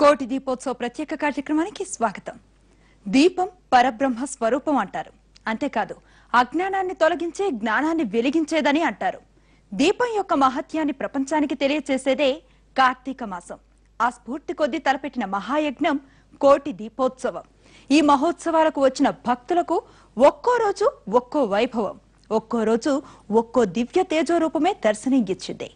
కోటి దీపోత్సవ ప్రత్యేక కార్యక్రమానికి స్వాగతం. దీపం పరబ్రహ్మ స్వరూపం అంటారు. అంతేకాదు అజ్ఞానాన్ని తొలగించే జ్ఞానాన్ని వెలిగించేదని అంటారు. దీపం యొక్క మహత్యాన్ని ప్రపంచానికి తెలియచేసేదే కార్తీక మాసం. ఆ స్ఫూర్తి కొద్దీ తలపెట్టిన మహాయజ్ఞం కోటి దీపోత్సవం. ఈ మహోత్సవాలకు వచ్చిన భక్తులకు ఒక్కో రోజు ఒక్కో వైభవం, ఒక్కో రోజు ఒక్కో దివ్య తేజో రూపమే దర్శనం ఇచ్చింది.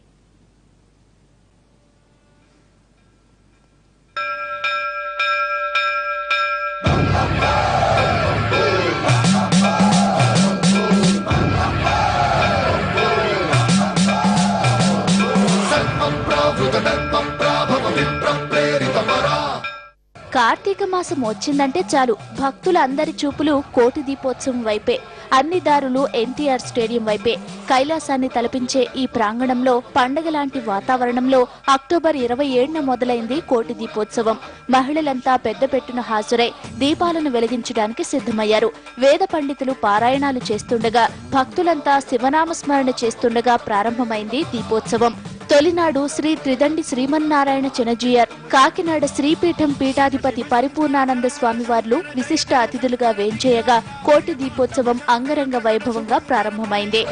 కార్తీక మాసం వచ్చిందంటే చాలు భక్తులందరి చూపులు కోటి దీపోత్సవం వైపే. అన్ని దారులు ఎన్టీఆర్ స్టేడియం వైపే. కైలాసాన్ని తలపించే ఈ ప్రాంగణంలో పండగ లాంటి వాతావరణంలో అక్టోబర్ 27న మొదలైంది కోటి దీపోత్సవం. మహిళలంతా పెద్ద పెట్టున హాజరై దీపాలను వెలిగించడానికి సిద్ధమయ్యారు. వేద పండితులు పారాయణాలు చేస్తుండగా, భక్తులంతా శివనామస్మరణ చేస్తుండగా ప్రారంభమైంది దీపోత్సవం. తొలినాడు శ్రీ త్రిదండి శ్రీమన్నారాయణ చనజీయర్, కాకినాడ శ్రీపీఠం పీఠాధిపతి పరిపూర్ణానంద స్వామివార్లు విశిష్ట అతిథులుగా వేంచేయగా కోటి దీపోత్సవం అంగరంగ వైభవంగా ప్రారంభమైంది.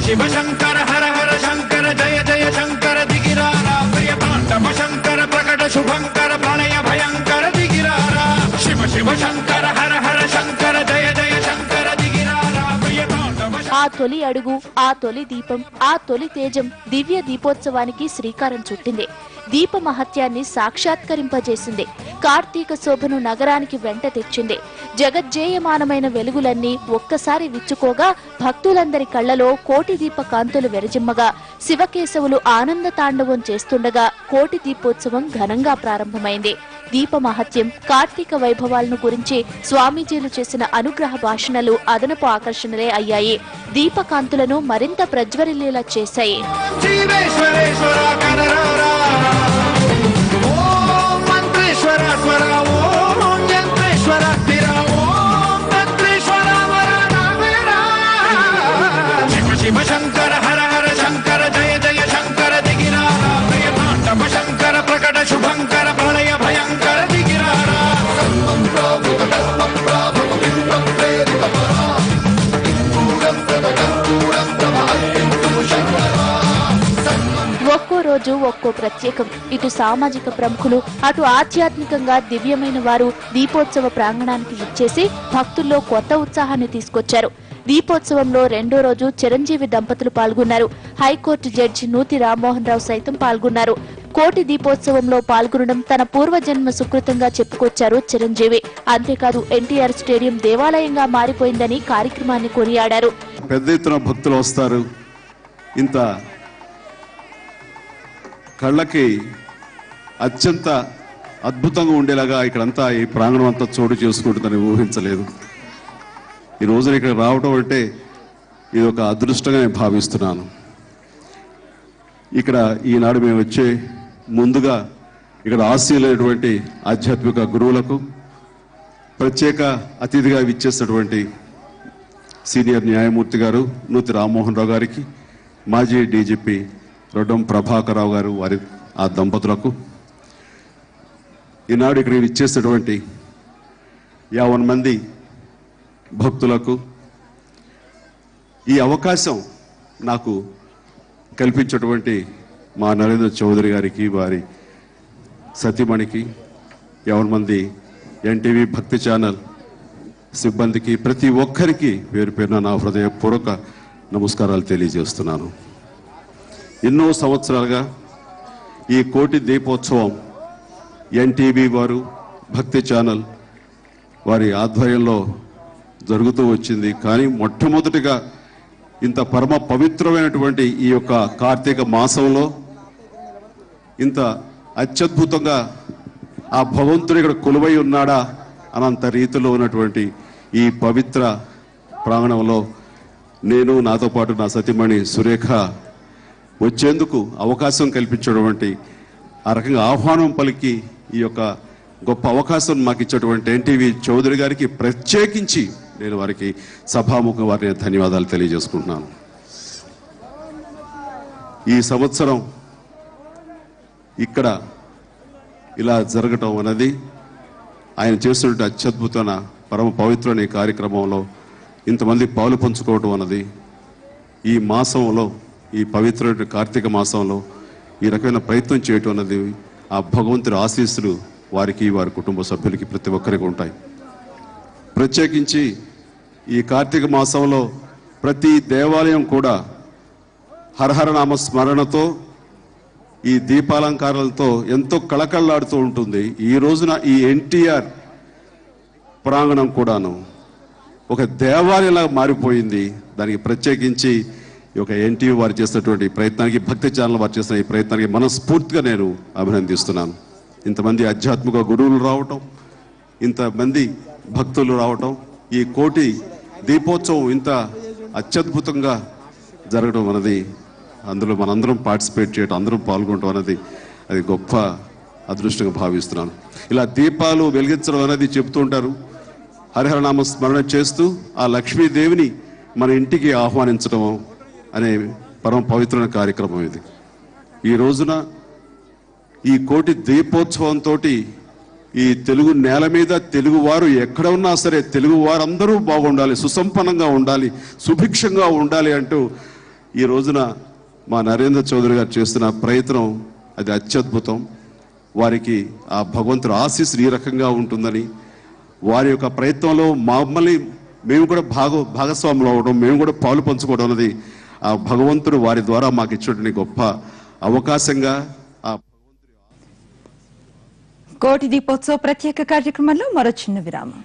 శివ శంకర హర హర శంకర జయ జయ శంకర దిగిరారా ప్రియ తాండవ శంకర ప్రకట శుభంకర ప్రణయ భయంకర దిగిరారా శివ శివ శంకర హర హర శంకర జయ జయ శంకర దిగిరారా ప్రియ తాండవ. ఆ తొలి అడుగు, ఆ తొలి దీపం, ఆ తొలి తేజం దివ్య దీపోత్సవానికి శ్రీకారం చుట్టింది. దీప మహత్యాన్ని సాక్షాత్కరింపజేసింది. కార్తీక శోభను నగరానికి వెంట తెచ్చింది. జగజ్జేయమానమైన వెలుగులన్నీ ఒక్కసారి విచ్చుకోగా భక్తులందరి కళ్లలో కోటి దీప కాంతులు వెరజిమ్మగా, శివకేశవులు ఆనంద తాండవం చేస్తుండగా కోటి దీపోత్సవం ఘనంగా ప్రారంభమైంది. దీప మహత్యం, కార్తీక వైభవాలను గురించి స్వామీజీలు చేసిన అనుగ్రహ భాషణలు అదనపు ఆకర్షణలే అయ్యాయి. దీపకాంతులను మరింత ప్రజ్వరిల్లేలా చేశాయి. శివ శంకర హర హర శంకర జయ జయ శంకర దిగిరారా ప్రియ తాండవ శంకర ప్రకట శుభంకర ప్రళయ భయంకర దిగిరారా. ఒక్కో రోజు ఒక్కో ప్రత్యేకం. ఇటు సామాజిక ప్రముఖులు, అటు ఆధ్యాత్మికంగా దివ్యమైన వారు దీపోత్సవ ప్రాంగణానికి విచ్చేసి భక్తుల్లో కొత్త ఉత్సాహాన్ని తీసుకొచ్చారు. దీపోత్సవంలో రెండో రోజు చిరంజీవి దంపతులు పాల్గొన్నారు. హైకోర్టు జడ్జి నూతి రామ్మోహన్ రావు సైతం పాల్గొన్నారు. కోటి దీపోత్సవంలో పాల్గొనడం తన పూర్వజన్మ సుకృతంగా చెప్పుకొచ్చారు చిరంజీవి. అంతేకాదు ఎన్టీఆర్ స్టేడియం దేవాలయంగా మారిపోయిందని కార్యక్రమాన్ని కొనియాడారు. పెద్ద ఎత్తున భక్తులు వస్తారు. ఇంత కళ్ళకి అత్యంత అద్భుతంగా ఉండేలాగా ఇక్కడంతా ఈ ప్రాంగణం అంతా చోటు చేసుకుంటుందని ఊహించలేదు. ఈ రోజున ఇక్కడ రావటం అంటే ఇది ఒక అదృష్టంగా నేను భావిస్తున్నాను. ఇక్కడ ఈనాడు మేము వచ్చే ముందుగా ఇక్కడ ఆశీలైనటువంటి ఆధ్యాత్మిక గురువులకు, ప్రత్యేక అతిథిగా విచ్చేసినటువంటి సీనియర్ న్యాయమూర్తి గారు నూతి రామ్మోహన్ రావు గారికి, మాజీ డీజీపీ రొడ్డం ప్రభాకర్ రావు గారు, వారి ఆ దంపతులకు, ఈనాడు ఇక్కడ విచ్చేసినటువంటి 50 మంది భక్తులకు ఈ అవకాశం నాకు కల్పించినటువంటి మా నరేంద్ర చౌదరి గారికి, వారి సతీమణికి, 50 మంది ఎన్టీవీ భక్తి ఛానల్ సిబ్బందికి, ప్రతి ఒక్కరికి పేరు పేరున నా హృదయపూర్వక నమస్కారాలు తెలియజేస్తున్నాను. ఎన్నో సంవత్సరాలుగా ఈ కోటి దీపోత్సవం ఎన్టీవీ వారు, భక్తి ఛానల్ వారి ఆధ్వర్యంలో జరుగుతూ వచ్చింది. కానీ మొట్టమొదటిగా ఇంత పరమ పవిత్రమైనటువంటి ఈ యొక్క కార్తీక మాసంలో ఇంత అత్యద్భుతంగా ఆ భగవంతుడు ఇక్కడ కొలువై ఉన్నాడా అనంత రీతిలో ఉన్నటువంటి ఈ పవిత్ర ప్రాంగణంలో నేను, నాతో పాటు నా సతీమణి సురేఖ వచ్చేందుకు అవకాశం కల్పించినటువంటి ఆ రకంగా ఆహ్వానం పలికి ఈ యొక్క గొప్ప అవకాశం మాకు ఇచ్చేటువంటి ఎన్టీవీ చౌదరి గారికి ప్రత్యేకించి నేను వారికి సభాముఖంగా వారిని ధన్యవాదాలు తెలియజేసుకుంటున్నాను. ఈ సంవత్సరం ఇక్కడ ఇలా జరగటం అనేది ఆయన చేస్తున్న అత్యద్భుతమైన పరమ పవిత్రమైన ఈ కార్యక్రమంలో ఇంతమంది పాలు పంచుకోవటం అన్నది ఈ మాసంలో, ఈ పవిత్రమైన కార్తీక మాసంలో ఈ రకమైన ప్రయత్నం చేయటం అన్నది ఆ భగవంతుడి ఆశీస్సులు వారికి, వారి కుటుంబ సభ్యులకి, ప్రతి ఒక్కరికి ఉంటాయి. ప్రత్యేకించి ఈ కార్తీక మాసంలో ప్రతి దేవాలయం కూడా హరహరనామ స్మరణతో, ఈ దీపాలంకారాలతో ఎంతో కళకళలాడుతూ ఉంటుంది. ఈ రోజున ఈ ఎన్టీఆర్ ప్రాంగణం కూడాను ఒక దేవాలయంలాగా మారిపోయింది. దానికి ప్రత్యేకించి ఈ యొక్క ఎన్టీవీ వారు చేసినటువంటి ప్రయత్నానికి, భక్తి ఛానల్ వారు చేసిన ఈ ప్రయత్నానికి మనస్ఫూర్తిగా నేను అభినందిస్తున్నాను. ఇంతమంది ఆధ్యాత్మిక గురువులు రావటం, ఇంతమంది భక్తులు రావటం, ఈ కోటి దీపోత్సవం ఇంత అత్యద్భుతంగా జరగడం అన్నది, అందులో మనందరం పార్టిసిపేట్ చేయడం, అందరం పాల్గొనడం అనేది అది గొప్ప అదృష్టంగా భావిస్తున్నాను. ఇలా దీపాలు వెలిగించడం అనేది చెప్తూ ఉంటారు. హరిహరనామ స్మరణ చేస్తూ ఆ లక్ష్మీదేవిని మన ఇంటికి ఆహ్వానించడం అనే పరమ పవిత్రమైన కార్యక్రమం ఇది. ఈ రోజున ఈ కోటి దీపోత్సవంతో ఈ తెలుగు నేల మీద తెలుగువారు ఎక్కడ ఉన్నా సరే తెలుగు వారందరూ బాగుండాలి, సుసంపన్నంగా ఉండాలి, సుభిక్షంగా ఉండాలి అంటూ ఈ రోజున మా నరేంద్ర చౌదరి గారు చేస్తున్న ప్రయత్నం అది అత్యద్భుతం. వారికి ఆ భగవంతుడు ఆశీస్సులు ఈ రకంగా ఉంటుందని, వారి యొక్క ప్రయత్నంలో మమ్మల్ని మేము కూడా భాగస్వాములు అవ్వడం, మేము కూడా పాలు పంచుకోవడం అనేది ఆ భగవంతుడు వారి ద్వారా మాకు ఇచ్చేటువంటి గొప్ప అవకాశంగా. కోటి దీపోత్సవ ప్రత్యేక కార్యక్రమంలో మరో చిన్న విరామం.